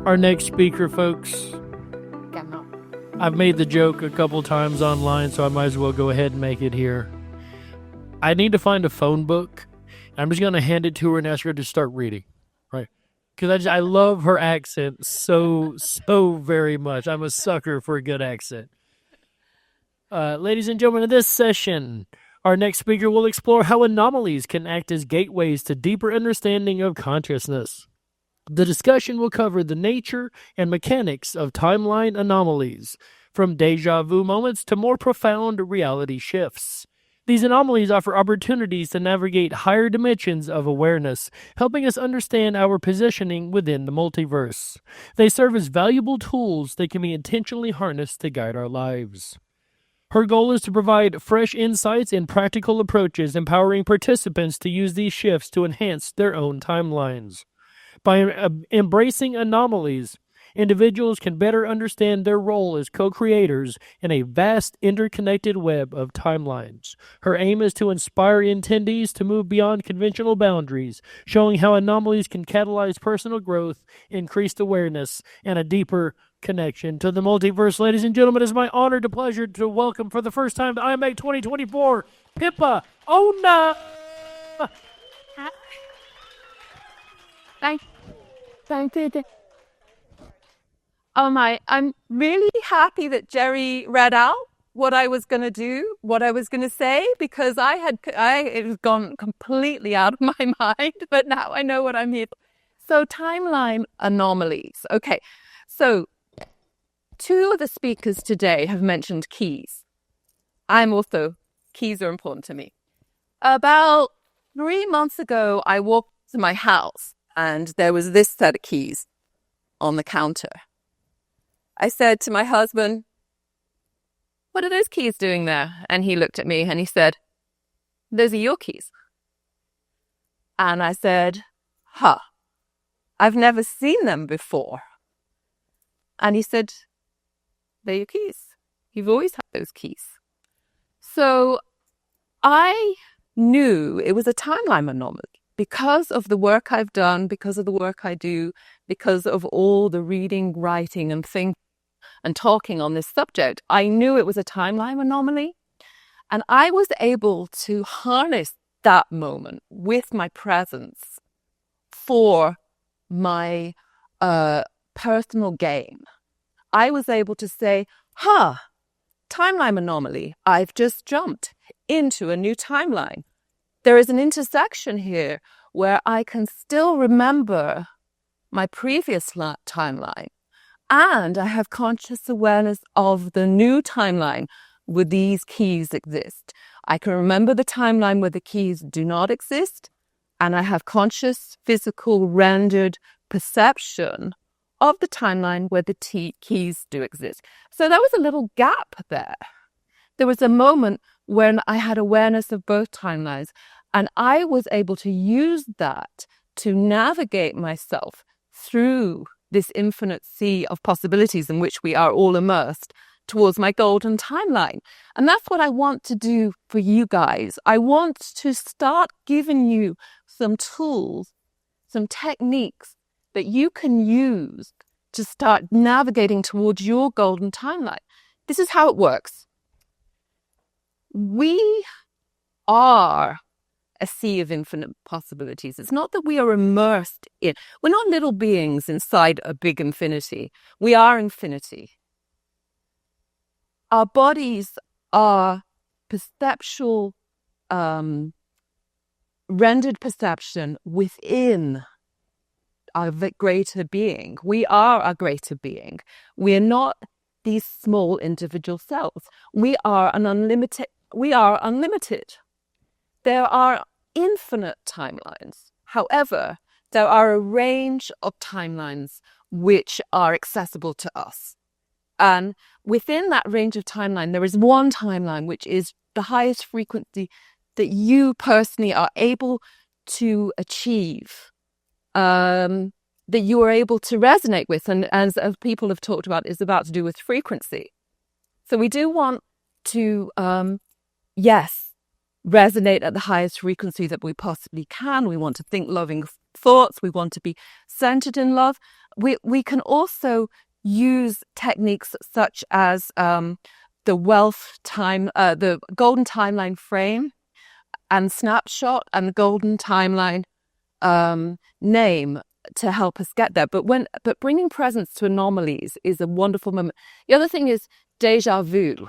Our next speaker, folks, I've made the joke a couple times online, so I might as well go ahead and make it here. I need to find a phone book. I'm just going to hand it to her and ask her to start reading, right? Because I love her accent so very much. I'm a sucker for a good accent. Ladies and gentlemen, in this session, our next speaker will explore how anomalies can act as gateways to deeper understanding of consciousness. The discussion will cover the nature and mechanics of timeline anomalies, from déjà vu moments to more profound reality shifts. These anomalies offer opportunities to navigate higher dimensions of awareness, helping us understand our positioning within the multiverse. They serve as valuable tools that can be intentionally harnessed to guide our lives. Her goal is to provide fresh insights and practical approaches, empowering participants to use these shifts to enhance their own timelines. By embracing anomalies, individuals can better understand their role as co-creators in a vast interconnected web of timelines. Her aim is to inspire attendees to move beyond conventional boundaries, showing how anomalies can catalyze personal growth, increased awareness, and a deeper connection to the multiverse. Ladies and gentlemen, it is my honor and pleasure to welcome for the first time to IMEC24, Pippa, Oona. Thank you. I'm really happy that Jerry read out what I was going to do, what I was going to say, because it was gone completely out of my mind, but now I know what I'm here for. So timeline anomalies. Okay, so two of the speakers today have mentioned keys. Keys are important to me. About 3 months ago, I walked to my house and there was this set of keys on the counter. I said to my husband, "What are those keys doing there?" And he looked at me and he said, "Those are your keys." And I said, I've never seen them before. And he said, "They're your keys. You've always had those keys." So I knew it was a timeline anomaly. Because of the work I've done, because of the work I do, because of all the reading, writing, and thinking and talking on this subject, I knew it was a timeline anomaly. And I was able to harness that moment with my presence for my personal gain. I was able to say, timeline anomaly, I've just jumped into a new timeline. There is an intersection here where I can still remember my previous timeline, and I have conscious awareness of the new timeline where these keys exist. I can remember the timeline where the keys do not exist, and I have conscious, physical, rendered perception of the timeline where the keys do exist. So there was a little gap there. There was a moment when I had awareness of both timelines, and I was able to use that to navigate myself through this infinite sea of possibilities in which we are all immersed towards my golden timeline. And that's what I want to do for you guys. I want to start giving you some tools, some techniques that you can use to start navigating towards your golden timeline. This is how it works. We are a sea of infinite possibilities. It's not that we are immersed in. We're not little beings inside a big infinity. We are infinity. Our bodies are perceptual, rendered perception within our greater being. We are a greater being. We are not these small individual cells. We are unlimited. There are infinite timelines. However, there are a range of timelines which are accessible to us. And within that range of timeline, there is one timeline which is the highest frequency that you personally are able to achieve, that you are able to resonate with. And as people have talked about, is about to do with frequency. So we do want to, resonate at the highest frequency that we possibly can. We want to think loving thoughts. We want to be centered in love. We can also use techniques such as the the golden timeline frame and snapshot and the golden timeline name to help us get there. But bringing presence to anomalies is a wonderful moment. The other thing is déjà vu.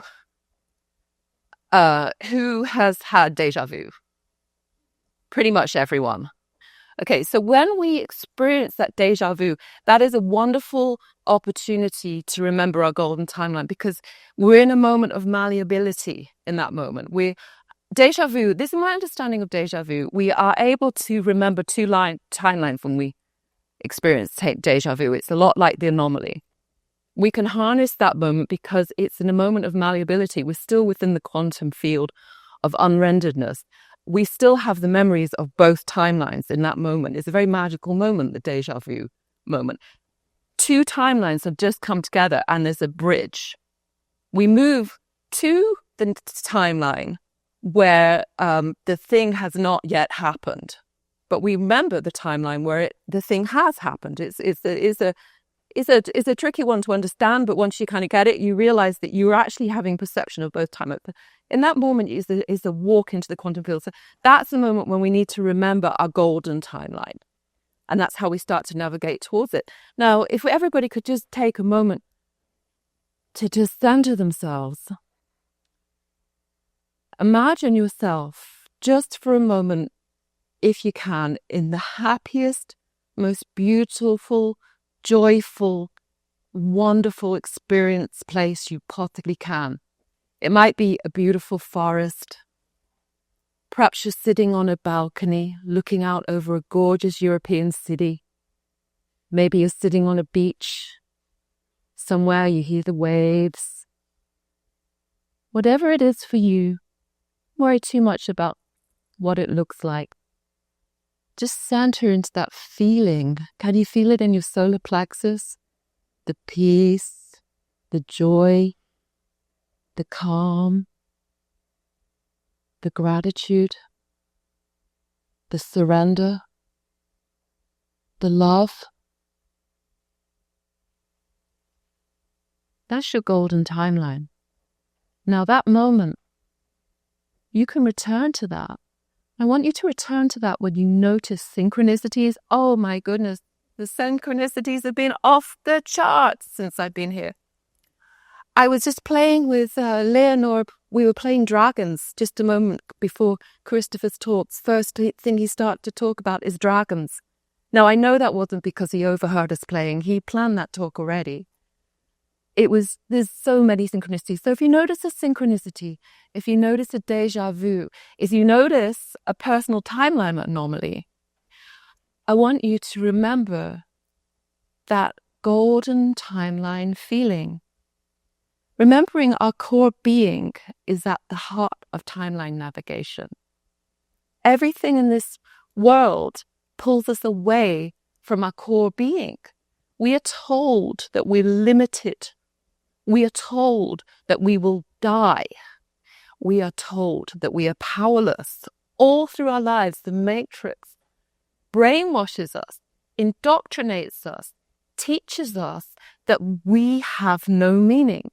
Who has had déjà vu? Pretty much everyone. Okay, so when we experience that déjà vu, that is a wonderful opportunity to remember our golden timeline, because we're in a moment of malleability in that moment. Déjà vu, this is my understanding of déjà vu. We are able to remember two timelines when we experience déjà vu. It's a lot like the anomaly. We can harness that moment because it's in a moment of malleability. We're still within the quantum field of unrenderedness. We still have the memories of both timelines in that moment. It's a very magical moment, the déjà vu moment. Two timelines have just come together and there's a bridge. We move to the timeline where the thing has not yet happened, but we remember the timeline where the thing has happened. It's a tricky one to understand, but once you kind of get it, you realize that you're actually having perception of both timelines. In that moment is the walk into the quantum field. So that's the moment when we need to remember our golden timeline. And that's how we start to navigate towards it. Now, if everybody could just take a moment to just center themselves. Imagine yourself just for a moment, if you can, in the happiest, most beautiful, joyful, wonderful experience place you possibly can. It might be a beautiful forest. Perhaps you're sitting on a balcony looking out over a gorgeous European city. Maybe you're sitting on a beach. Somewhere you hear the waves. Whatever it is for you, don't worry too much about what it looks like. Just center into that feeling. Can you feel it in your solar plexus? The peace, the joy, the calm, the gratitude, the surrender, the love. That's your golden timeline. Now that moment, you can return to that. I want you to return to that when you notice synchronicities. Oh my goodness, the synchronicities have been off the charts since I've been here. I was just playing with Leonor. We were playing dragons just a moment before Christopher's talks. First thing he started to talk about is dragons. Now, I know that wasn't because he overheard us playing. He planned that talk already. There's so many synchronicities. So if you notice a synchronicity, if you notice a déjà vu, if you notice a personal timeline anomaly, I want you to remember that golden timeline feeling. Remembering our core being is at the heart of timeline navigation. Everything in this world pulls us away from our core being. We are told that we're limited. We are told that we will die. We are told that we are powerless. All through our lives, the matrix brainwashes us, indoctrinates us, teaches us that we have no meaning.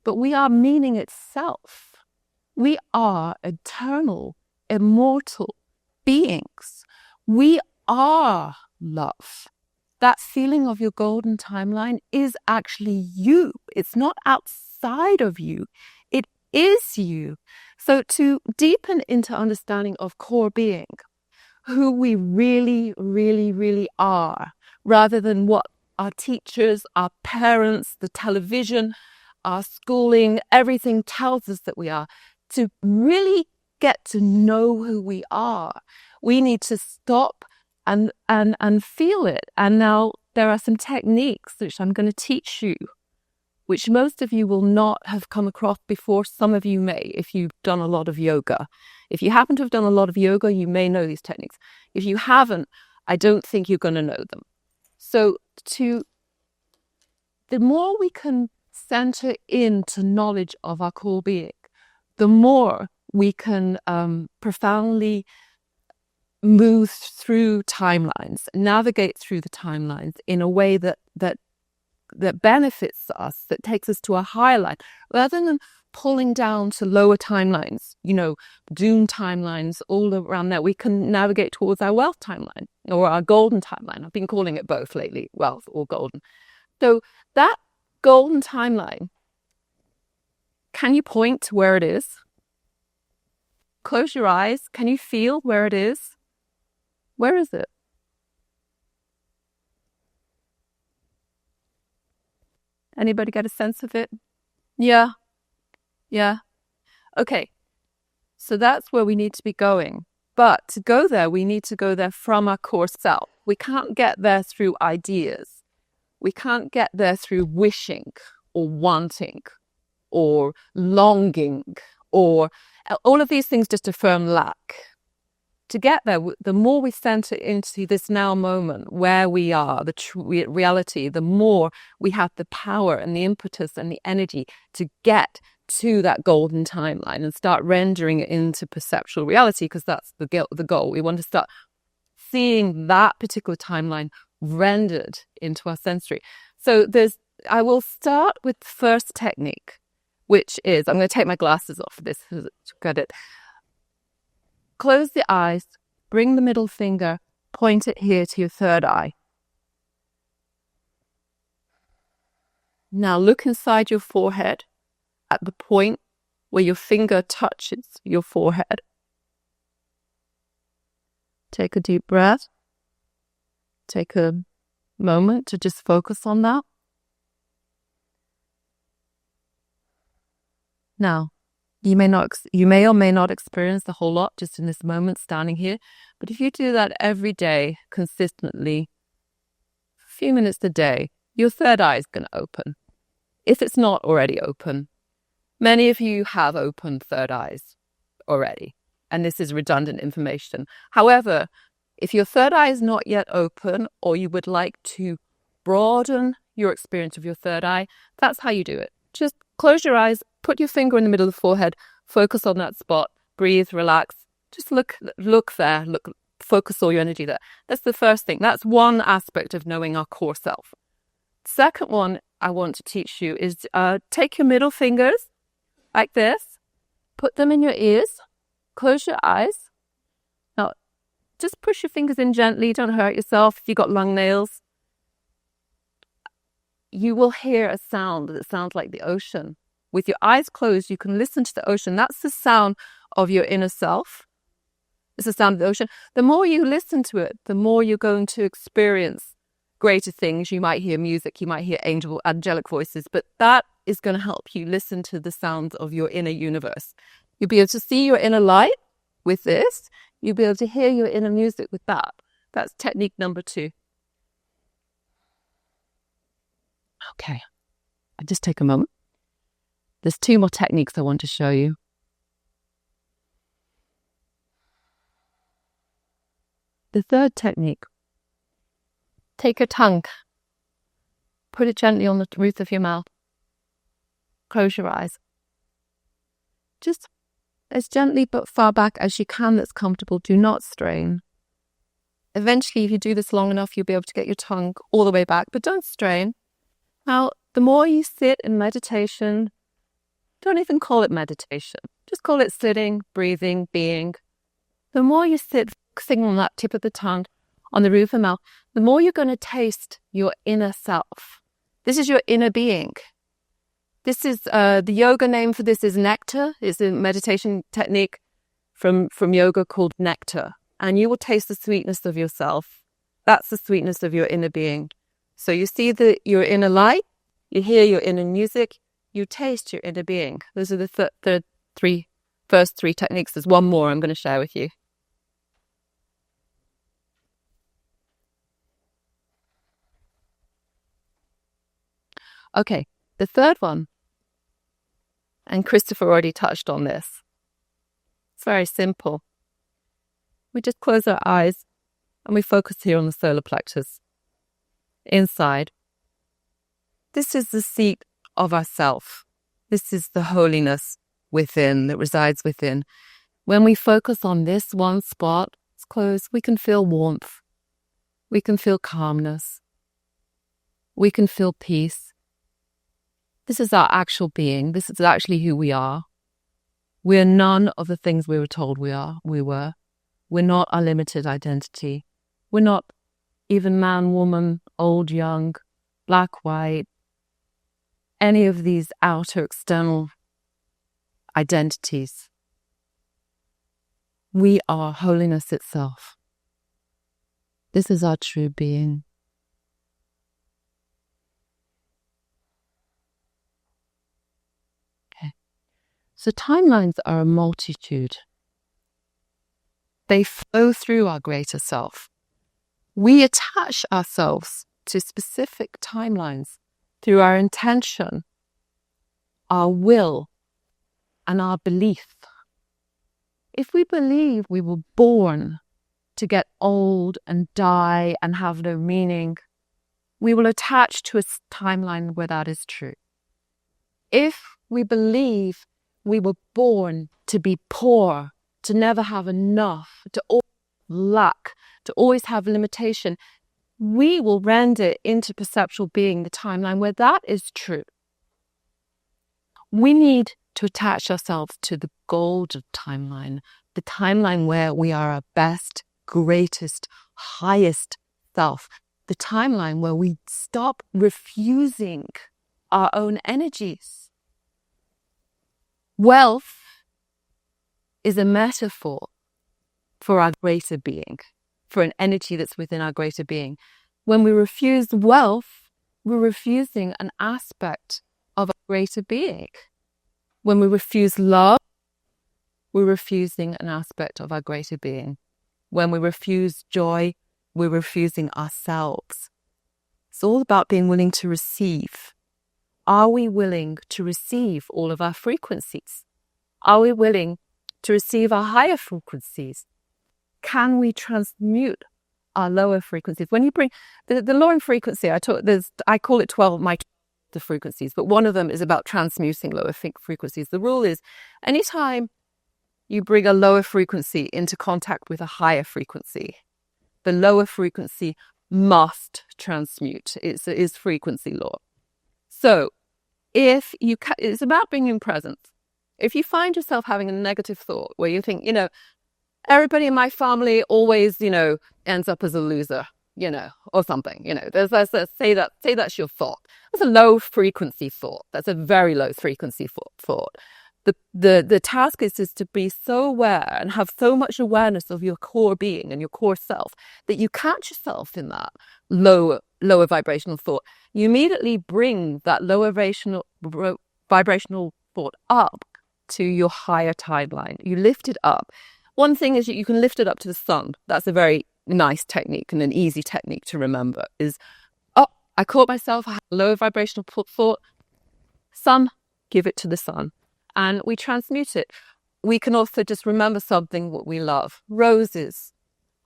But we are meaning itself. We are eternal, immortal beings. We are love. That feeling of your golden timeline is actually you. It's not outside of you. It is you. So to deepen into understanding of core being, who we really, really, really are, rather than what our teachers, our parents, the television, our schooling, everything tells us that we are, to really get to know who we are, we need to stop and feel it. And now there are some techniques which I'm going to teach you, which most of you will not have come across before. Some of you may, if you've done a lot of yoga. If you happen to have done a lot of yoga, you may know these techniques. If you haven't, I don't think you're going to know them. So the more we can center into knowledge of our core being, the more we can profoundly move through timelines, navigate through the timelines in a way that benefits us, that takes us to a higher line, rather than pulling down to lower timelines, doom timelines all around there. We can navigate towards our wealth timeline or our golden timeline. I've been calling it both lately, wealth or golden. So that golden timeline, can you point to where it is? Close your eyes. Can you feel where it is? Where is it? Anybody get a sense of it? Yeah. Okay. So that's where we need to be going. But to go there, we need to go there from our core self. We can't get there through ideas. We can't get there through wishing or wanting or longing, or all of these things just affirm lack. To get there, the more we center into this now moment where we are, the reality, the more we have the power and the impetus and the energy to get to that golden timeline and start rendering it into perceptual reality, because that's the goal. We want to start seeing that particular timeline rendered into our sensory. So I will start with the first technique, which is, I'm going to take my glasses off for this to get it. Close the eyes, bring the middle finger, point it here to your third eye. Now look inside your forehead at the point where your finger touches your forehead. Take a deep breath. Take a moment to just focus on that. Now, you may or may not experience a whole lot just in this moment standing here, but if you do that every day consistently, a few minutes a day, your third eye is going to open. If it's not already open, many of you have opened third eyes already, and this is redundant information. However, if your third eye is not yet open, or you would like to broaden your experience of your third eye, that's how you do it. Just close your eyes, put your finger in the middle of the forehead, focus on that spot, breathe, relax, just look there, focus all your energy there. That's the first thing. That's one aspect of knowing our core self. Second one I want to teach you is take your middle fingers like this, put them in your ears, close your eyes. Now, just push your fingers in gently, don't hurt yourself if you've got long nails. You will hear a sound that sounds like the ocean. With your eyes closed, you can listen to the ocean. That's the sound of your inner self. It's the sound of the ocean. The more you listen to it, the more you're going to experience greater things. You might hear music, you might hear angelic voices, but that is going to help you listen to the sounds of your inner universe. You'll be able to see your inner light with this. You'll be able to hear your inner music with that. That's technique number 2. Okay, I'll just take a moment. There's 2 more techniques I want to show you. The third technique, take your tongue, put it gently on the roof of your mouth, close your eyes. Just as gently but far back as you can that's comfortable, do not strain. Eventually, if you do this long enough, you'll be able to get your tongue all the way back, but don't strain. Now, the more you sit in meditation, don't even call it meditation. Just call it sitting, breathing, being. The more you sit focusing on that tip of the tongue, on the roof of the mouth, the more you're going to taste your inner self. This is your inner being. This is, the yoga name for this is nectar. It's a meditation technique from yoga called nectar. And you will taste the sweetness of yourself. That's the sweetness of your inner being. So you see your inner light, you hear your inner music, you taste your inner being. Those are the first three techniques. There's one more I'm going to share with you. Okay, the third one, and Christopher already touched on this. It's very simple. We just close our eyes and we focus here on the solar plexus. Inside. This is the seat of ourself. This is the holiness within, that resides within. When we focus on this one spot, eyes closed, we can feel warmth. We can feel calmness. We can feel peace. This is our actual being. This is actually who we are. We're none of the things we were told we were. We're not our limited identity. We're not even man, woman, old, young, black, white, any of these outer external identities. We are holiness itself. This is our true being. Okay. So timelines are a multitude. They flow through our greater self. We attach ourselves to specific timelines through our intention, our will, and our belief. If we believe we were born to get old and die and have no meaning, we will attach to a timeline where that is true. If we believe we were born to be poor, to never have enough, to always lack, to always have limitation, we will render into perceptual being the timeline where that is true. We need to attach ourselves to the golden timeline, the timeline where we are our best, greatest, highest self, the timeline where we stop refusing our own energies. Wealth is a metaphor for our greater being, for an energy that's within our greater being. When we refuse wealth, we're refusing an aspect of our greater being. When we refuse love, we're refusing an aspect of our greater being. When we refuse joy, we're refusing ourselves. It's all about being willing to receive. Are we willing to receive all of our frequencies? Are we willing to receive our higher frequencies? Can we transmute our lower frequencies? When you bring the lowering frequency, I call it 12 the frequencies, but one of them is about transmuting lower frequencies. The rule is anytime you bring a lower frequency into contact with a higher frequency, the lower frequency must transmute. It is frequency law. So it's about being in presence. If you find yourself having a negative thought where you think, everybody in my family always, ends up as a loser, or something, say that's your thought. That's a low frequency thought. That's a very low frequency thought. The task is to be so aware and have so much awareness of your core being and your core self that you catch yourself in that lower vibrational thought. You immediately bring that lower vibrational thought up to your higher timeline. You lift it up. One thing is you can lift it up to the sun. That's a very nice technique and an easy technique to remember is, I caught myself, I had a lower vibrational thought. Sun, give it to the sun. And we transmute it. We can also just remember something what we love. Roses,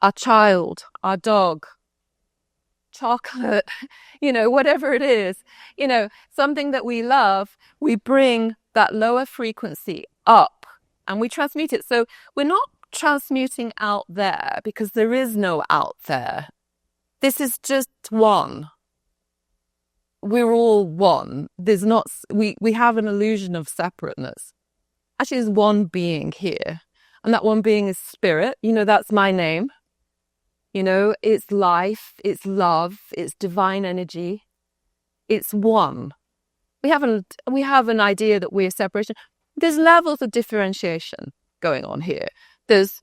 our child, our dog, chocolate, whatever it is, something that we love, we bring that lower frequency up and we transmute it. So we're not transmuting out there because there is no out there. This is just one. We're all one. There's not, we have an illusion of separateness. Actually, there's one being here. And that one being is spirit. That's my name. It's life, it's love, it's divine energy. It's one. We have an idea that we're separation. There's levels of differentiation going on here. There's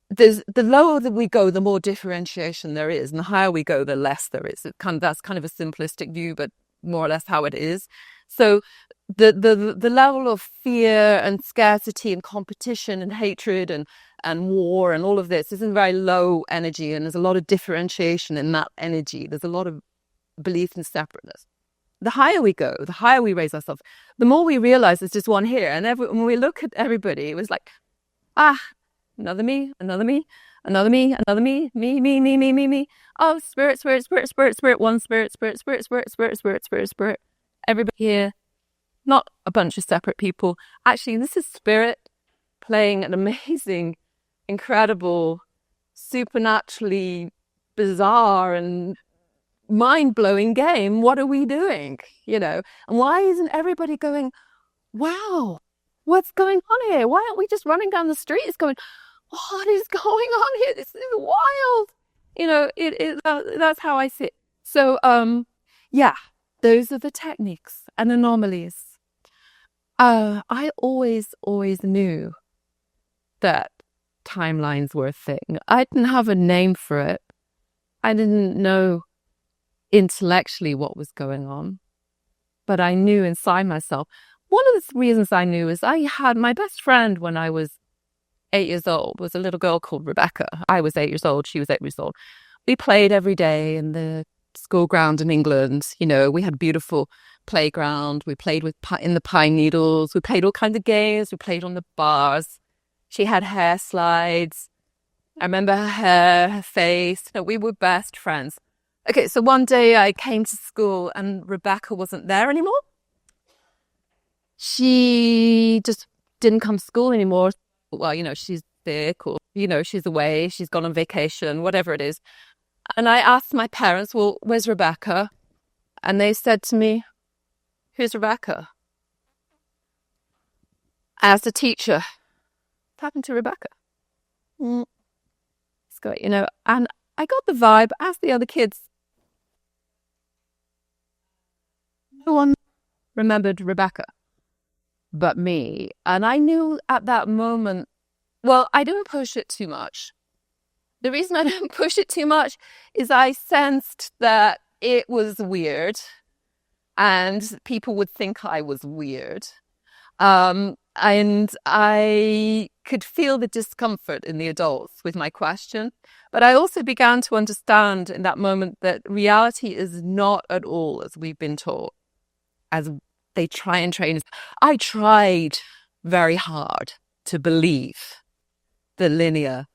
the lower that we go, the more differentiation there is, and the higher we go, the less there is. That's kind of a simplistic view, but more or less how it is. So the level of fear and scarcity and competition and hatred and war and all of this is in very low energy, and there's a lot of differentiation in that energy. There's a lot of belief in separateness. The higher we go, the higher we raise ourselves, the more we realize there's just one here. And when we look at everybody, it was like, another me, another me, another me, another me, me. Oh, spirit, one spirit. Everybody here, not a bunch of separate people. Actually, this is spirit playing an amazing, incredible supernaturally bizarre and mind-blowing game. What are we doing? And why isn't everybody going, wow, what's going on here? Why aren't we just running down the streets going, what is going on here? This is wild. That's how I see it. So, yeah, those are the techniques and anomalies. I always knew that timelines were a thing. I didn't have a name for it. I didn't know intellectually what was going on, but I knew inside myself. One of the reasons I knew is I had my best friend when I was 8 years old was a little girl called Rebecca. I was 8 years old. She was 8 years old. We played every day in the school ground in England. We had a beautiful playground. We played in the pine needles. We played all kinds of games. We played on the bars. She had hair slides. I remember her hair, her face. We were best friends. Okay, so one day I came to school and Rebecca wasn't there anymore. She just didn't come to school anymore. Well, she's sick or, she's away, she's gone on vacation, whatever it is. And I asked my parents, well, where's Rebecca? And they said to me, who's Rebecca? I asked the teacher, what happened to Rebecca? And I got the vibe, asked the other kids. No one remembered Rebecca but me. And I knew at that moment, well, I didn't push it too much. The reason I didn't push it too much is I sensed that it was weird and people would think I was weird. And I could feel the discomfort in the adults with my question. But I also began to understand in that moment that reality is not at all as we've been taught, as they try and train us. I tried very hard to believe the linear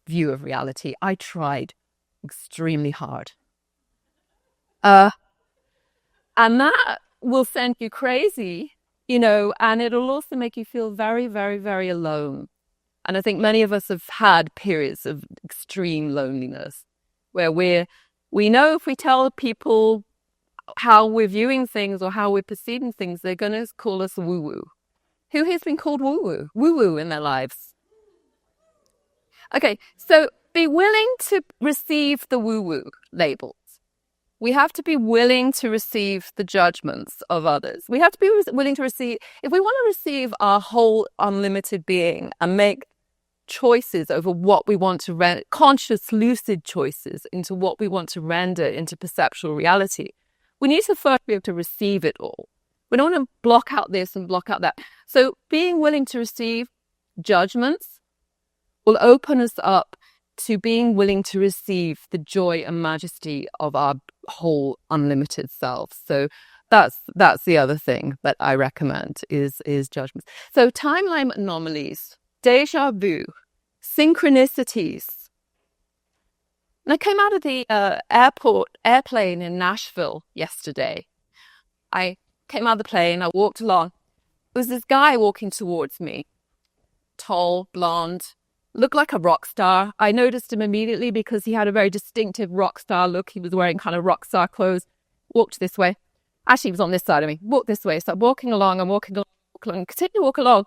view of reality. I tried extremely hard. And that will send you crazy, and it'll also make you feel very, very, very alone. And I think many of us have had periods of extreme loneliness where we know if we tell people how we're viewing things or how we're perceiving things, they're going to call us woo-woo. Who has been called woo-woo? Woo-woo in their lives. Okay, so be willing to receive the woo-woo labels. We have to be willing to receive the judgments of others. We have to be willing to receive, if we want to receive our whole unlimited being and make choices over what we want to render, conscious, lucid choices into what we want to render into perceptual reality, we need to first be able to receive it all. We don't want to block out this and block out that. So being willing to receive judgments will open us up to being willing to receive the joy and majesty of our whole unlimited self. So that's the other thing that I recommend is judgments. So timeline anomalies, déjà vu, synchronicities. And I came out of the airplane in Nashville yesterday. I came out of the plane, I walked along. There was this guy walking towards me, tall, blonde, looked like a rock star. I noticed him immediately because he had a very distinctive rock star look. He was wearing kind of rock star clothes. Walked this way. Actually, he was on this side of me. Walked this way. So I'm walking along, continue to walk along.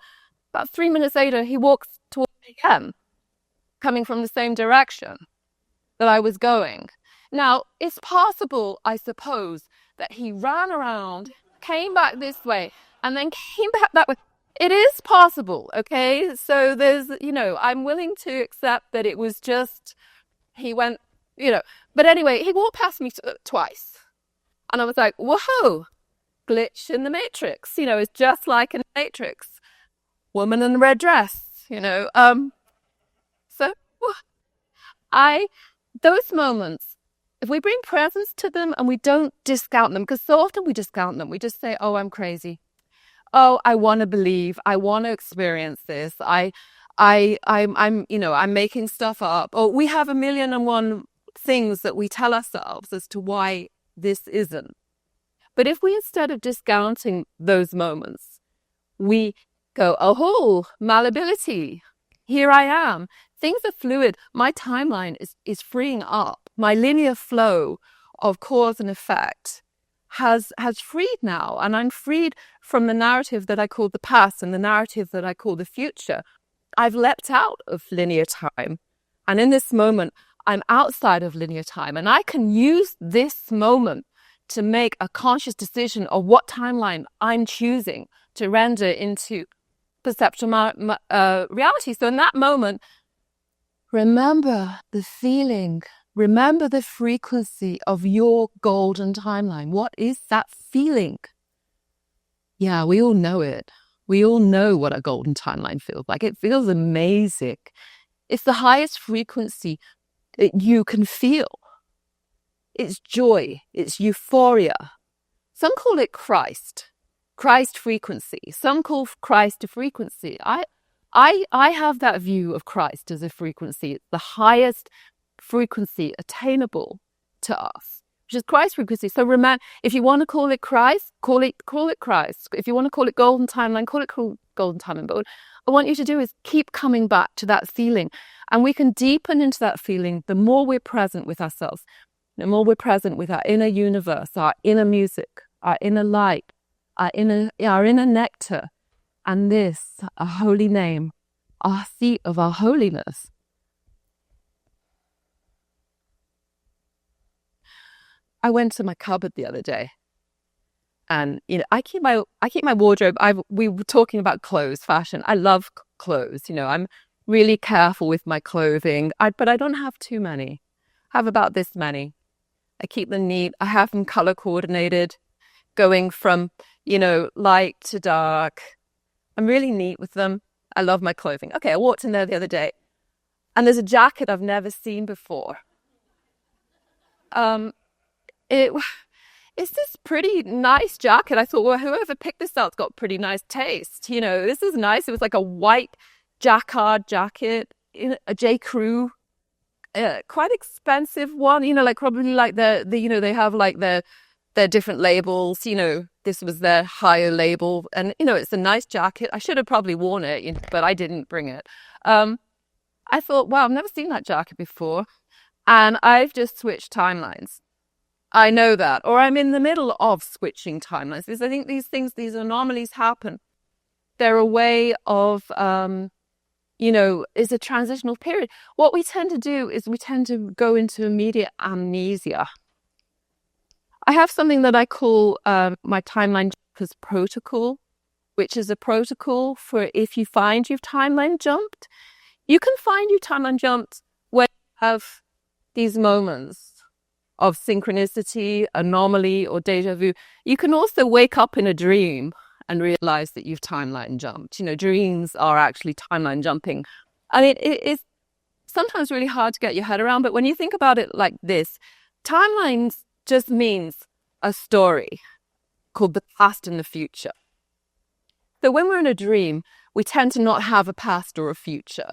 About 3 minutes later, he walks towards me again, coming from the same direction that I was going. Now, it's possible, I suppose, that he ran around, came back this way, and then came back that way. It is possible, okay? So there's, I'm willing to accept that it was just, he went, But anyway, he walked past me twice. And I was like, whoa, glitch in the matrix. It's just like in the Matrix. Woman in the red dress, So those moments, if we bring presence to them and we don't discount them, because so often we discount them, we just say, oh, I'm crazy. Oh, I want to believe. I want to experience this. I'm making stuff up. Or we have 1,000,001 things that we tell ourselves as to why this isn't. But if we, instead of discounting those moments, we go, oh, malleability. here I am. Things are fluid. My timeline is freeing up. My linear flow of cause and effect has freed now. And I'm freed from the narrative that I call the past and the narrative that I call the future. I've leapt out of linear time. And in this moment, I'm outside of linear time. And I can use this moment to make a conscious decision of what timeline I'm choosing to render into perceptual reality. So in that moment, remember the feeling, remember the frequency of your golden timeline. What is that feeling? Yeah, we all know it. We all know what a golden timeline feels like. It feels amazing. It's the highest frequency that you can feel. It's joy. It's euphoria. Some call it Christ frequency. Some call Christ a frequency. I have that view of Christ as a frequency. It's the highest frequency attainable to us, which is Christ frequency. So remember, if you want to call it Christ, call it Christ. If you want to call it golden timeline, call it golden timeline. But what I want you to do is keep coming back to that feeling. And we can deepen into that feeling the more we're present with ourselves, the more we're present with our inner universe, our inner music, our inner light, our inner nectar, and this, a holy name, our seat of our holiness. I went to my cupboard the other day, and I keep my wardrobe. We were talking about clothes, fashion. I love clothes. I'm really careful with my clothing. But I don't have too many. I have about this many. I keep them neat. I have them color coordinated, going from light to dark. I'm really neat with them. I love my clothing. Okay, I walked in there the other day, and there's a jacket I've never seen before. It's this pretty nice jacket. I thought, well, whoever picked this out's got pretty nice taste. This is nice. It was like a white jacquard jacket, a J. Crew, quite expensive one. Probably like they have like their different labels. This was their higher label, and it's a nice jacket. I should have probably worn it, but I didn't bring it. I thought, wow, I've never seen that jacket before, and I've just switched timelines. I know that, or I'm in the middle of switching timelines, because I think these anomalies happen. They're a way of, it's a transitional period. What we tend to do is we tend to go into immediate amnesia. I have something that I call my timeline jumpers protocol, which is a protocol for if you find you've timeline jumped. You can find you timeline jumped when you have these moments of synchronicity, anomaly, or deja vu. You can also wake up in a dream and realize that you've timeline jumped. Dreams are actually timeline jumping. I mean, it's sometimes really hard to get your head around, but when you think about it like this, timelines just means a story called the past and the future. So when we're in a dream, we tend to not have a past or a future.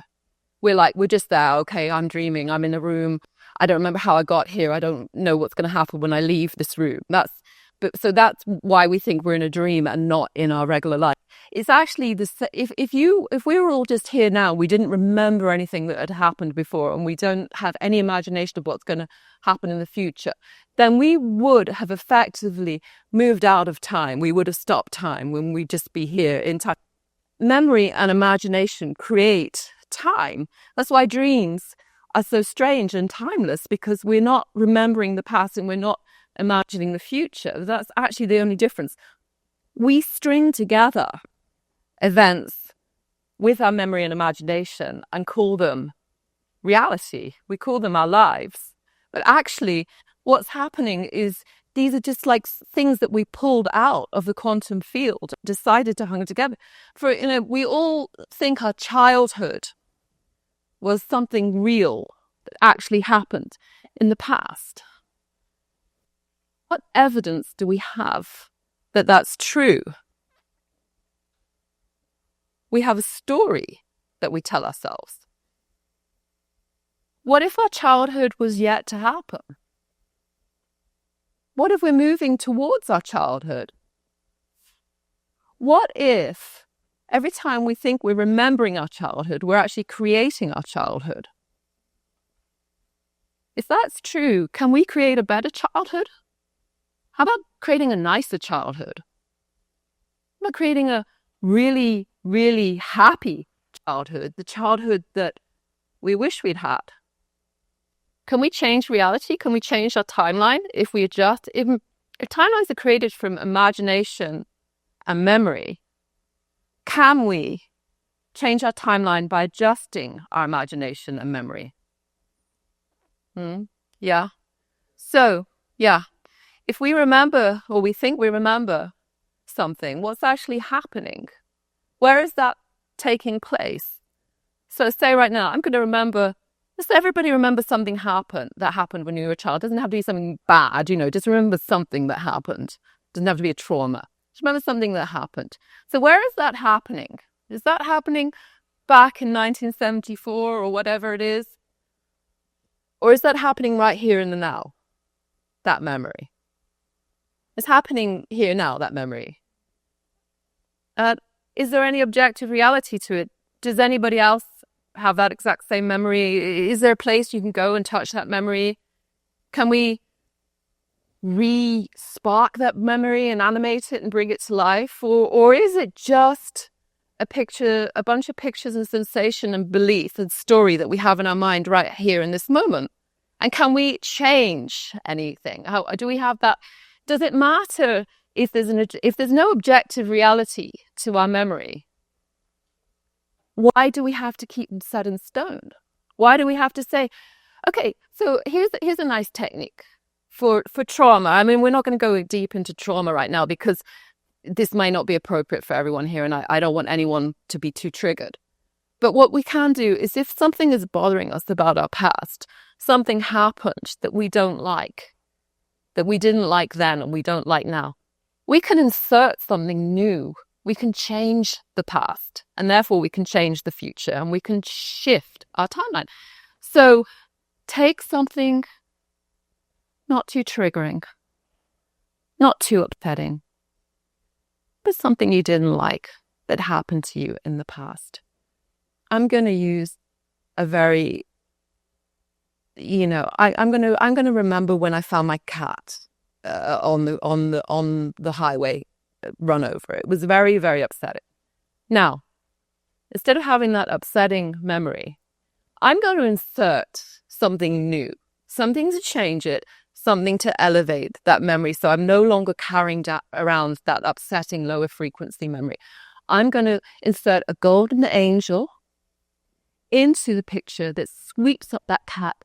We're just there. Okay, I'm dreaming. I'm in a room. I don't remember how I got here. I don't know what's going to happen when I leave this room. So that's why we think we're in a dream and not in our regular life. It's actually if we were all just here now, we didn't remember anything that had happened before, and we don't have any imagination of what's going to happen in the future, then we would have effectively moved out of time. We would have stopped time when we'd just be here in time. Memory and imagination create time. That's why dreams are so strange and timeless, because we're not remembering the past and we're not imagining the future. That's actually the only difference. We string together events with our memory and imagination and call them reality. We call them our lives. But actually, what's happening is these are just like things that we pulled out of the quantum field, decided to hang together. We all think our childhood was something real that actually happened in the past. What evidence do we have that that's true? We have a story that we tell ourselves. What if our childhood was yet to happen? What if we're moving towards our childhood? What if Every time we think we're remembering our childhood, we're actually creating our childhood. If that's true, can we create a better childhood? How about creating a nicer childhood? How about creating a really, really happy childhood, the childhood that we wish we'd had? Can we change reality? Can we change our timeline if we adjust? If timelines are created from imagination and memory, can we change our timeline by adjusting our imagination and memory? Yeah. So, yeah, if we remember or we think we remember something, what's actually happening? Where is that taking place? So say right now, I'm going to remember, just everybody remember something that happened when you were a child. It doesn't have to be something bad, just remember something that happened. It doesn't have to be a trauma. Just remember something that happened. So where is that happening? Is that happening back in 1974 or whatever it is? Or is that happening right here in the now? That memory. It's happening here now, that memory. Is there any objective reality to it? Does anybody else have that exact same memory? Is there a place you can go and touch that memory? Can we re-spark that memory and animate it and bring it to life? Or is it just a picture, a bunch of pictures and sensation and belief and story that we have in our mind right here in this moment? And can we change anything? How do we have that? Does it matter if there's no objective reality to our memory? Why do we have to keep them set in stone? Why do we have to say, okay, so here's a nice technique for trauma. I mean, we're not going to go deep into trauma right now because this may not be appropriate for everyone here, and I don't want anyone to be too triggered. But what we can do is, if something is bothering us about our past, something happened that we don't like, that we didn't like then and we don't like now, we can insert something new. We can change the past, and therefore we can change the future, and we can shift our timeline. So take something not too triggering, not too upsetting, but something you didn't like that happened to you in the past. I'm going to use a very, I'm going to remember when I found my cat on the highway run over. It was very, very upsetting. Now, instead of having that upsetting memory, I'm going to insert something new, something to change it, something to elevate that memory. So I'm no longer carrying around that upsetting lower frequency memory. I'm going to insert a golden angel into the picture that sweeps up that cat,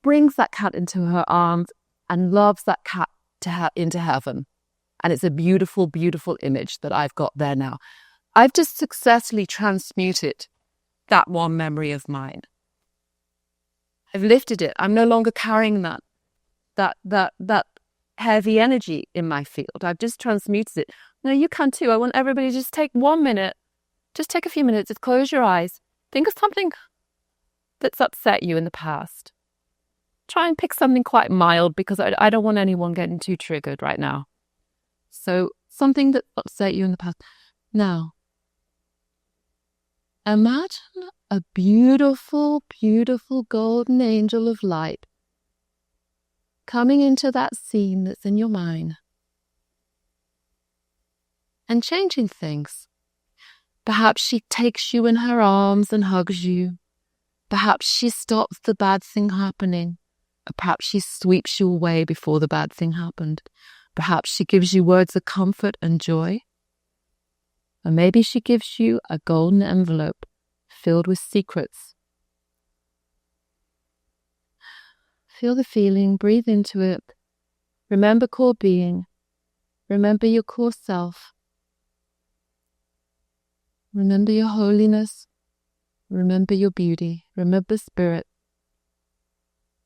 brings that cat into her arms, and loves that cat into heaven. And it's a beautiful, beautiful image that I've got there now. I've just successfully transmuted that one memory of mine. I've lifted it. I'm no longer carrying that heavy energy in my field. I've just transmuted it. No, you can too. I want everybody to just take 1 minute, just take a few minutes, just close your eyes. Think of something that's upset you in the past. Try and pick something quite mild, because I don't want anyone getting too triggered right now. So something that upset you in the past. Now, imagine a beautiful, beautiful golden angel of light coming into that scene that's in your mind and changing things. Perhaps she takes you in her arms and hugs you. Perhaps she stops the bad thing happening. Or perhaps she sweeps you away before the bad thing happened. Perhaps she gives you words of comfort and joy. Or maybe she gives you a golden envelope filled with secrets. Feel the feeling, breathe into it. Remember core being. Remember your core self. Remember your holiness. Remember your beauty. Remember spirit.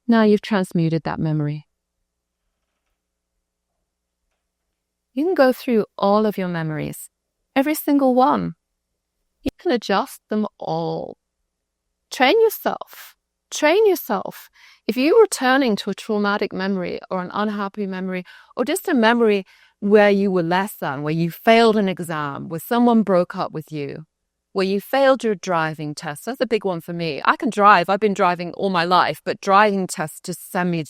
Now you've transmuted that memory. You can go through all of your memories, every single one. You can adjust them all. Train yourself. Train yourself. If you're returning to a traumatic memory or an unhappy memory or just a memory where you were less than, where you failed an exam, where someone broke up with you, where you failed your driving test. That's a big one for me. I can drive. I've been driving all my life, but driving tests just send me,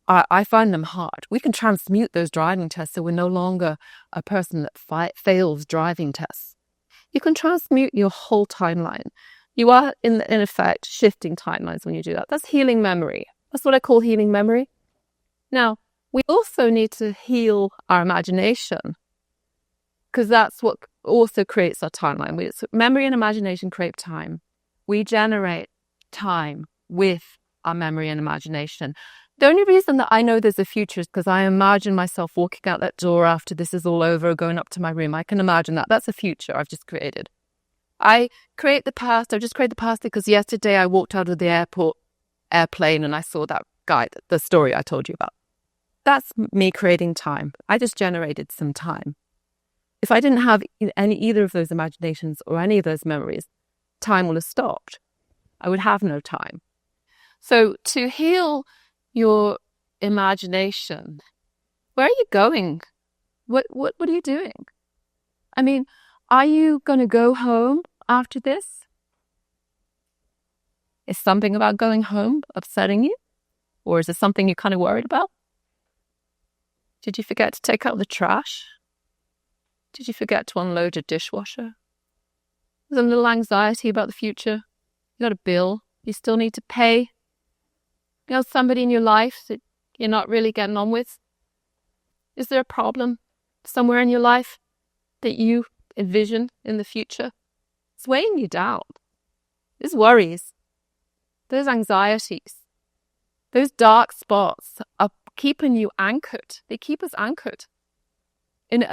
I find them hard. We can transmute those driving tests so we're no longer a person that fails driving tests. You can transmute your whole timeline. You are, in effect, shifting timelines when you do that. That's healing memory. That's what I call healing memory. Now, we also need to heal our imagination, because that's what also creates our timeline. Memory and imagination create time. We generate time with our memory and imagination. The only reason that I know there's a future is because I imagine myself walking out that door after this is all over, going up to my room. I can imagine that. That's a future I've just created. I create the past. I've just created the past because yesterday I walked out of the airplane and I saw that guy, the story I told you about. That's me creating time. I just generated some time. If I didn't have either of those imaginations or any of those memories, time would have stopped. I would have no time. So to heal your imagination, where are you going? What are you doing? I mean, are you going to go home after this? Is something about going home upsetting you? Or is it something you're kind of worried about? Did you forget to take out the trash? Did you forget to unload your dishwasher? There's a little anxiety about the future. You got a bill you still need to pay. You know, somebody in your life that you're not really getting on with. Is there a problem somewhere in your life that you envision in the future? It's weighing you down. Those worries, those anxieties, those dark spots are keeping you anchored. They keep us anchored. And,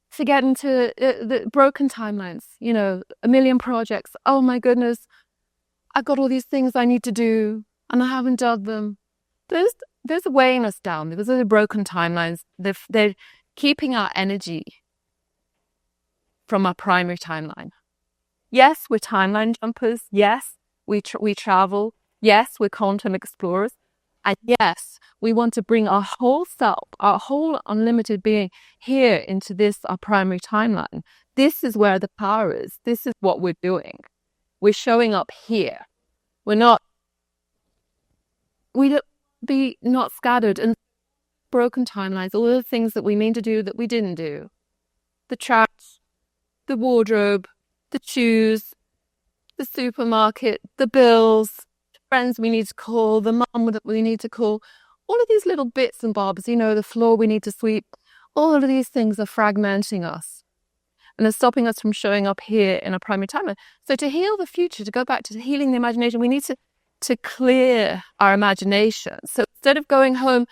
forgetting to the broken timelines, a million projects. Oh my goodness, I've got all these things I need to do and I haven't done them. Those are weighing us down because those are broken timelines. They're keeping our energy from our primary timeline. Yes, we're timeline jumpers. Yes, we travel. Yes, we're quantum explorers. And yes, we want to bring our whole self, our whole unlimited being here into this, our primary timeline. This is where the power is. This is what we're doing. We're showing up here. We don't be not scattered and broken timelines, all the things that we mean to do that we didn't do. The trash, the wardrobe, the shoes, the supermarket, the bills, friends we need to call, the mum that we need to call, all of these little bits and bobs, the floor we need to sweep, all of these things are fragmenting us and they're stopping us from showing up here in our primary timeline. So to heal the future, to go back to healing the imagination, we need to clear our imagination. So instead of going home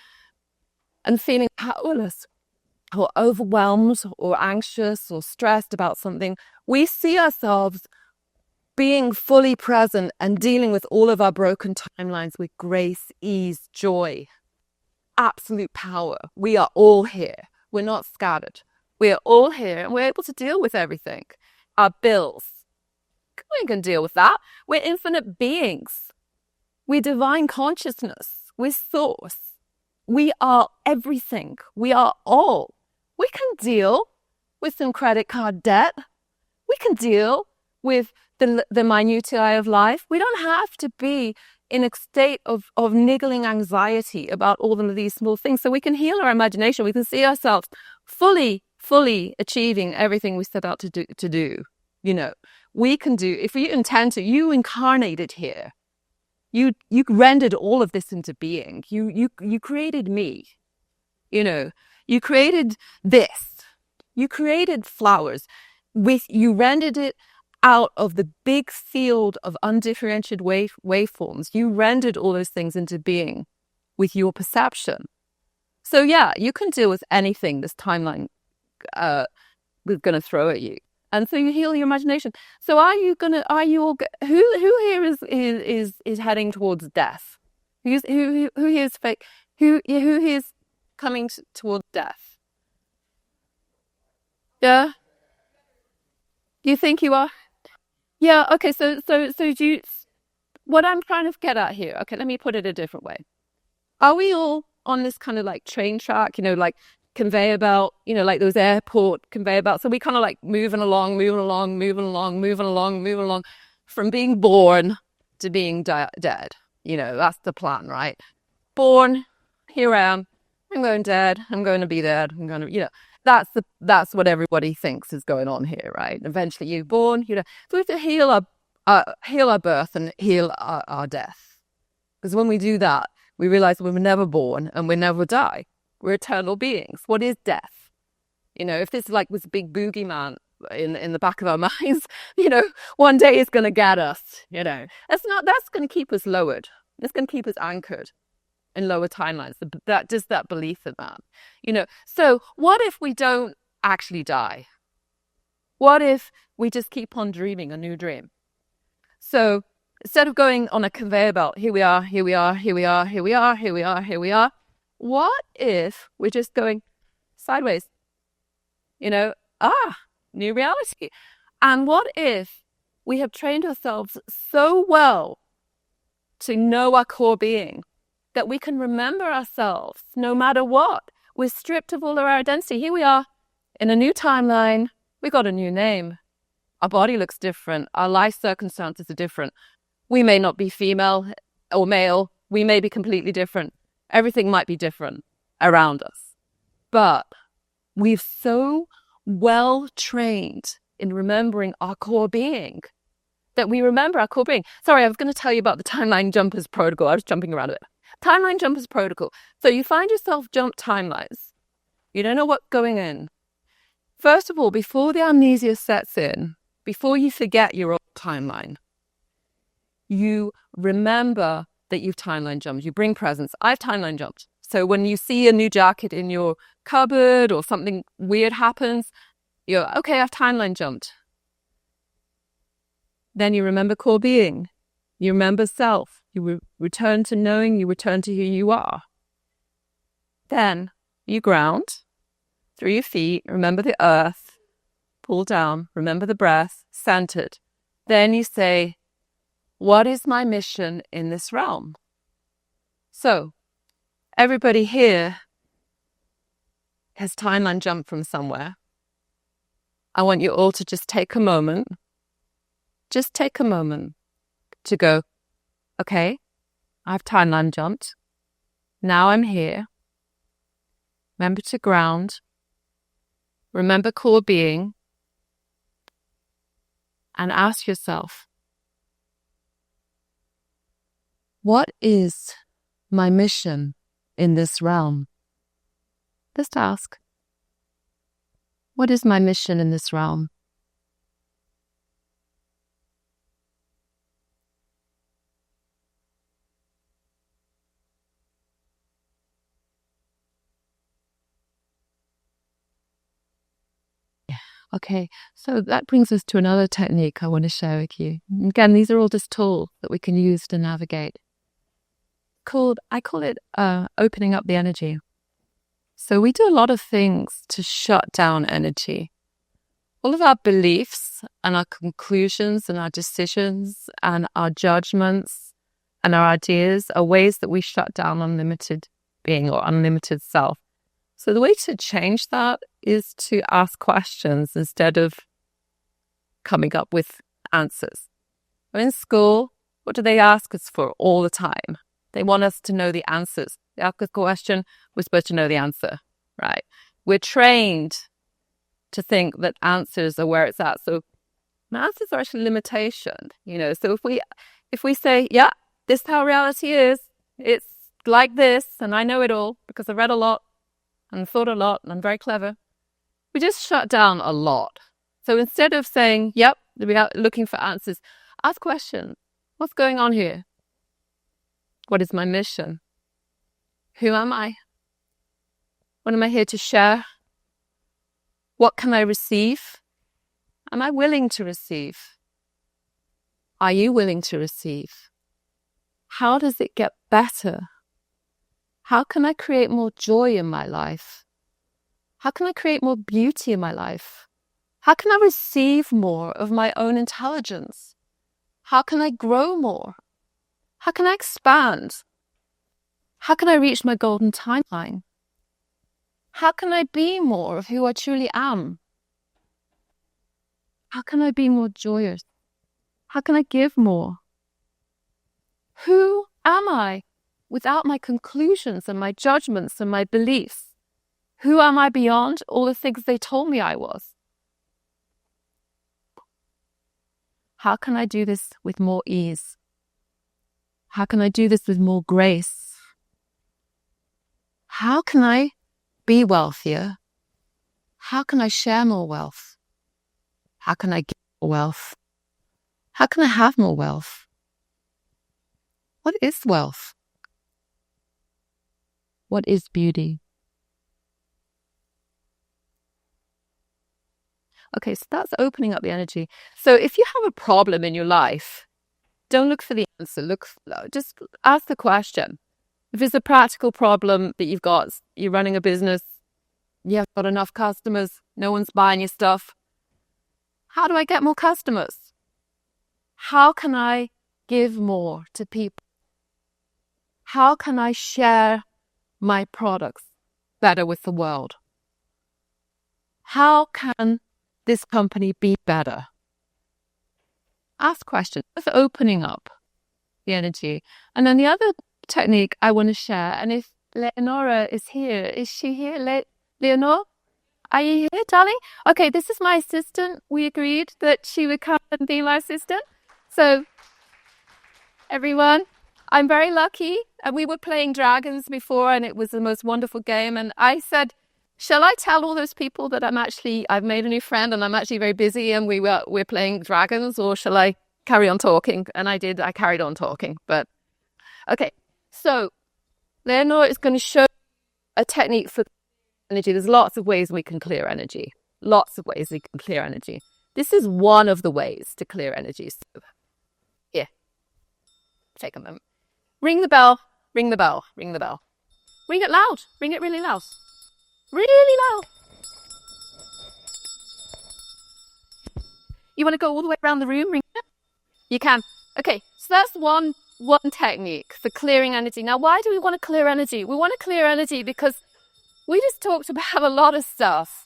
and feeling powerless or overwhelmed or anxious or stressed about something, we see ourselves being fully present and dealing with all of our broken timelines with grace, ease, joy, absolute power. We are all here. We're not scattered. We are all here and we're able to deal with everything. Our bills. We can deal with that. We're infinite beings. We're divine consciousness. We're source. We are everything. We are all. We can deal with some credit card debt. We can deal with the minutiae of life. We don't have to be in a state of niggling anxiety about all of these small things. So we can heal our imagination. We can see ourselves fully achieving everything we set out to do. We can do, if you intend to, you incarnated here. You rendered all of this into being. You created me. You created this. You created flowers. You rendered it out of the big field of undifferentiated waveforms. You rendered all those things into being with your perception. So yeah, you can deal with anything this timeline we're going to throw at you. And so you heal your imagination. So who here is heading towards death? Who here is fake? Who here is coming towards death? Yeah? Do you think you are? Yeah, okay, so do you, what I'm trying to get at here, okay, let me put it a different way. Are we all on this kind of like train track, like conveyor belt, like those airport conveyor belts. So we kind of like moving along from being born to being dead. That's the plan, right? Born, here I am. I'm going dead. I'm going to be dead. I'm going to, that's what everybody thinks is going on here, right? Eventually you're born, so we have to heal our birth and heal our death. Because when we do that, we realize we were never born and we never die. We're eternal beings. What is death? If this like was a big boogeyman in the back of our minds, one day it's going to get us, that's going to keep us lowered. It's going to keep us anchored in lower timelines. That belief in that, So what if we don't actually die? What if we just keep on dreaming a new dream? So instead of going on a conveyor belt, here we are. What if we're just going sideways? New reality. And what if we have trained ourselves so well to know our core being that we can remember ourselves no matter what? We're stripped of all of our identity. Here we are in a new timeline. We got a new name. Our body looks different. Our life circumstances are different. We may not be female or male. We may be completely different. Everything might be different around us. But we've so well trained in remembering our core being that we remember our core being. Sorry, I was going to tell you about the timeline jumpers protocol. I was jumping around a bit. Timeline jumpers protocol. So you find yourself jump timelines. You don't know what's going in. First of all, before the amnesia sets in, before you forget your old timeline, you remember that you've timeline jumped. You bring presence. I've timeline jumped. So when you see a new jacket in your cupboard or something weird happens, you're, okay, I've timeline jumped. Then you remember core being. You remember self. You return to knowing. You return to who you are. Then you ground through your feet. Remember the earth. Pull down. Remember the breath. Centered. Then you say, what is my mission in this realm? So, everybody here has timeline jumped from somewhere. I want you all to just take a moment to go, okay, I've timeline jumped. Now I'm here. Remember to ground. Remember core being. And ask yourself, what is my mission in this realm? Just ask, what is my mission in this realm? Okay, so that brings us to another technique I want to share with you. Again, these are all just tools that we can use to navigate. I call it opening up the energy. So we do a lot of things to shut down energy. All of our beliefs and our conclusions and our decisions and our judgments and our ideas are ways that we shut down unlimited being or unlimited self. So the way to change that is to ask questions instead of coming up with answers. In school, what do they ask us for all the time? They want us to know the answers. They ask us a question, we're supposed to know the answer, right? We're trained to think that answers are where it's at. So answers are actually limitation, So if we say, yeah, this is how reality is, it's like this, and I know it all because I read a lot and thought a lot, and I'm very clever, we just shut down a lot. So instead of saying, yep, we are looking for answers, ask questions. What's going on here? What is my mission? Who am I? What am I here to share? What can I receive? Am I willing to receive? Are you willing to receive? How does it get better? How can I create more joy in my life? How can I create more beauty in my life? How can I receive more of my own intelligence? How can I grow more? How can I expand? How can I reach my golden timeline? How can I be more of who I truly am? How can I be more joyous? How can I give more? Who am I without my conclusions and my judgments and my beliefs? Who am I beyond all the things they told me I was? How can I do this with more ease? How can I do this with more grace? How can I be wealthier? How can I share more wealth? How can I give more wealth? How can I have more wealth? What is wealth? What is beauty? Okay, so that's opening up the energy. So if you have a problem in your life, don't look for the answer. Just ask the question. If it's a practical problem that you're running a business, you haven't got enough customers, no one's buying your stuff. How do I get more customers? How can I give more to people? How can I share my products better with the world? How can this company be better? Ask questions. Just opening up the energy. And then the other technique I want to share, and if Leonora is here, is she here? Leonora, are you here, darling? Okay, this is my assistant. We agreed that she would come and be my assistant. So, everyone, I'm very lucky. And we were playing dragons before, and it was the most wonderful game. And I said, shall I tell all those people that I've made a new friend and I'm actually very busy and we're playing dragons, or shall I carry on talking? And I carried on talking. But okay, so Leonora is going to show a technique for energy. There's lots of ways we can clear energy. This is one of the ways to clear energy. So here, take a moment. Ring the bell. Ring it loud. Ring it really loud. Really loud. You want to go all the way around the room? Ring it? You can. Okay, so that's one technique for clearing energy. Now, why do we want to clear energy? We want to clear energy because we just talked about a lot of stuff.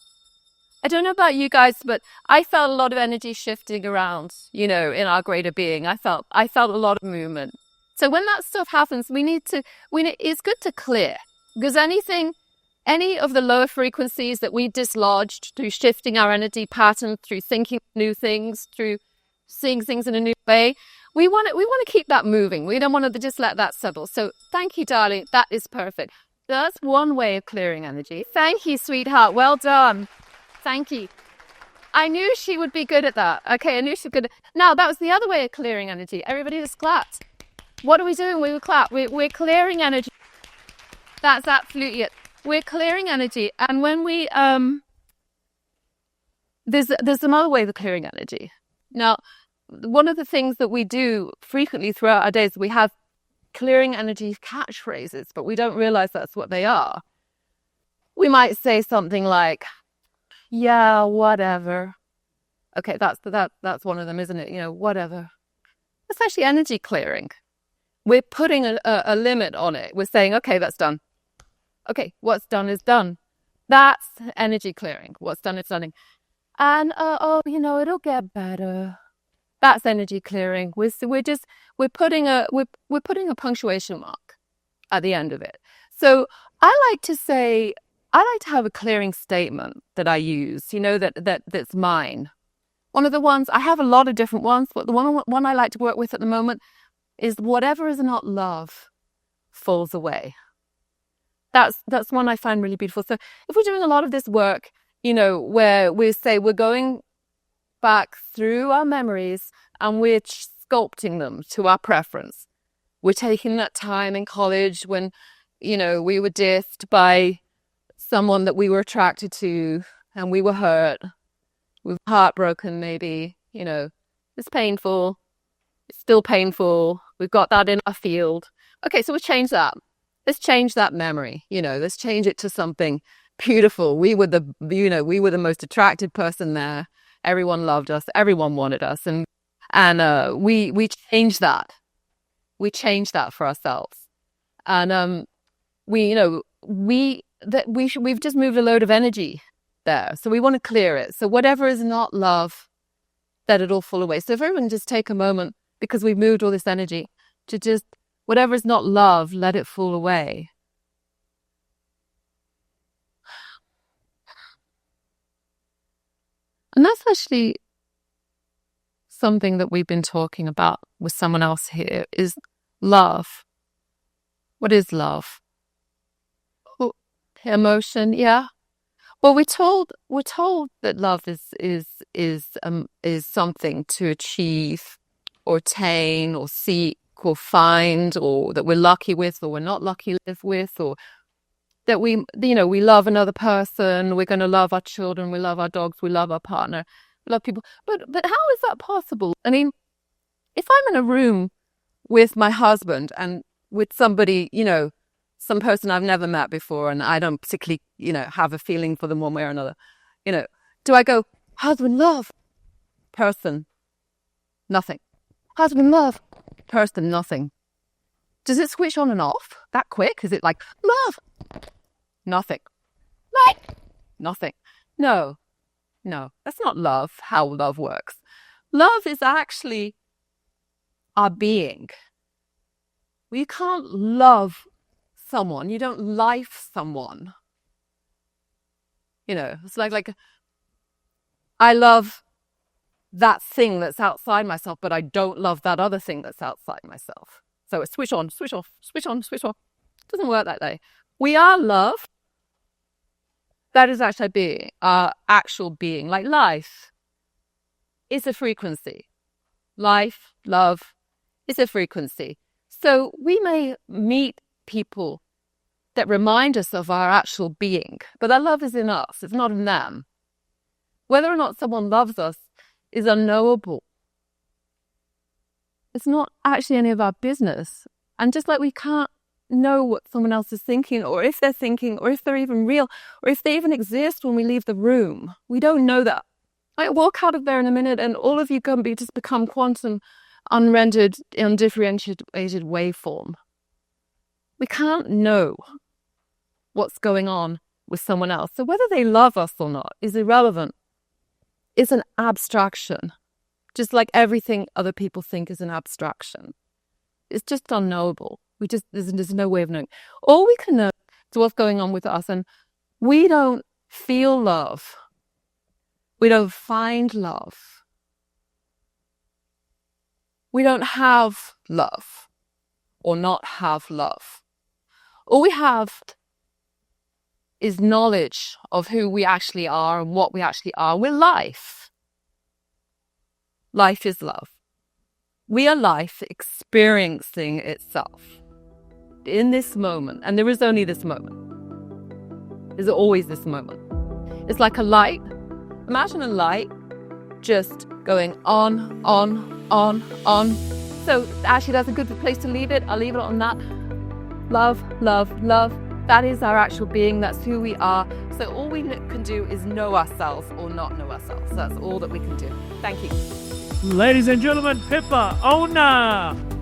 I don't know about you guys, but I felt a lot of energy shifting around, in our greater being. I felt a lot of movement. So when that stuff happens, it's good to clear, because any of the lower frequencies that we dislodged through shifting our energy pattern, through thinking new things, through seeing things in a new way, we want to keep that moving. We don't want to just let that settle. So thank you, darling. That is perfect. That's one way of clearing energy. Thank you, sweetheart. Well done. Thank you. I knew she would be good at that. Okay, I knew she could. Now, that was the other way of clearing energy. Everybody just clapped. What are we doing? We would clap. We're clearing energy. That's absolutely it. We're clearing energy. And when we, there's some other way of clearing energy. Now, one of the things that we do frequently throughout our days, we have clearing energy catchphrases, but we don't realize that's what they are. We might say something like, yeah, whatever. Okay, that's one of them, isn't it? Whatever. It's actually energy clearing. We're putting a limit on it. We're saying, okay, that's done. Okay, what's done is done. That's energy clearing. What's done is done. And it'll get better. That's energy clearing. We're putting a punctuation mark at the end of it. So I like to have a clearing statement that I use, that's mine. One of the ones, I have a lot of different ones, but the one I like to work with at the moment is whatever is not love falls away. That's one I find really beautiful. So if we're doing a lot of this work, where we say we're going back through our memories and we're sculpting them to our preference. We're taking that time in college when, we were dissed by someone that we were attracted to and we were hurt. We were heartbroken maybe, it's painful. It's still painful. We've got that in our field. Okay, so we'll change that. Let's change that memory. Let's change it to something beautiful. We were the most attracted person there. Everyone loved us. Everyone wanted us, and we changed that. We changed that for ourselves, and we that we've just moved a load of energy there. So we want to clear it. So whatever is not love, let it all fall away. So if everyone just take a moment, because we've moved all this energy, to just, whatever is not love, let it fall away. And that's actually something that we've been talking about with someone else here, is love. What is love? Oh, emotion, yeah. Well, we're told that love is something to achieve or attain or seek or find, or that we're lucky with or we're not lucky with, or that we love another person, we're going to love our children, we love our dogs, we love our partner, we love people. But how is that possible? I mean, if I'm in a room with my husband and with somebody, some person I've never met before, and I don't particularly, have a feeling for them one way or another, do I go, husband, love, person, nothing. Husband, love, person, nothing. Does it switch on and off that quick? Is it like, love, nothing, like, nothing? No, that's not love, how love works. Love is actually our being. You can't love someone. You don't life someone. It's like I love that thing that's outside myself, but I don't love that other thing that's outside myself. So it's switch on, switch off, switch on, switch off. It doesn't work that way. We are love. That is actually being, our actual being. Like life is a frequency. Life, love is a frequency. So we may meet people that remind us of our actual being, but that love is in us, it's not in them. Whether or not someone loves us is unknowable. It's not actually any of our business. And just like we can't know what someone else is thinking, or if they're thinking, or if they're even real, or if they even exist when we leave the room, we don't know that. I walk out of there in a minute and all of you can just become quantum, unrendered, undifferentiated waveform. We can't know what's going on with someone else. So whether they love us or not is irrelevant. It's an abstraction. Just like everything other people think is an abstraction. It's just unknowable. There's no way of knowing. All we can know is what's going on with us. And we don't feel love. We don't find love. We don't have love or not have love. All we have is knowledge of who we actually are and what we actually are. We're life. Life is love. We are life experiencing itself in this moment. And there is only this moment. There's always this moment. It's like a light. Imagine a light just going on. So actually that's a good place to leave it. I'll leave it on that. Love, love, love. That is our actual being. That's who we are. So all we can do is know ourselves or not know ourselves. That's all that we can do. Thank you. Ladies and gentlemen, Pippa, Oona.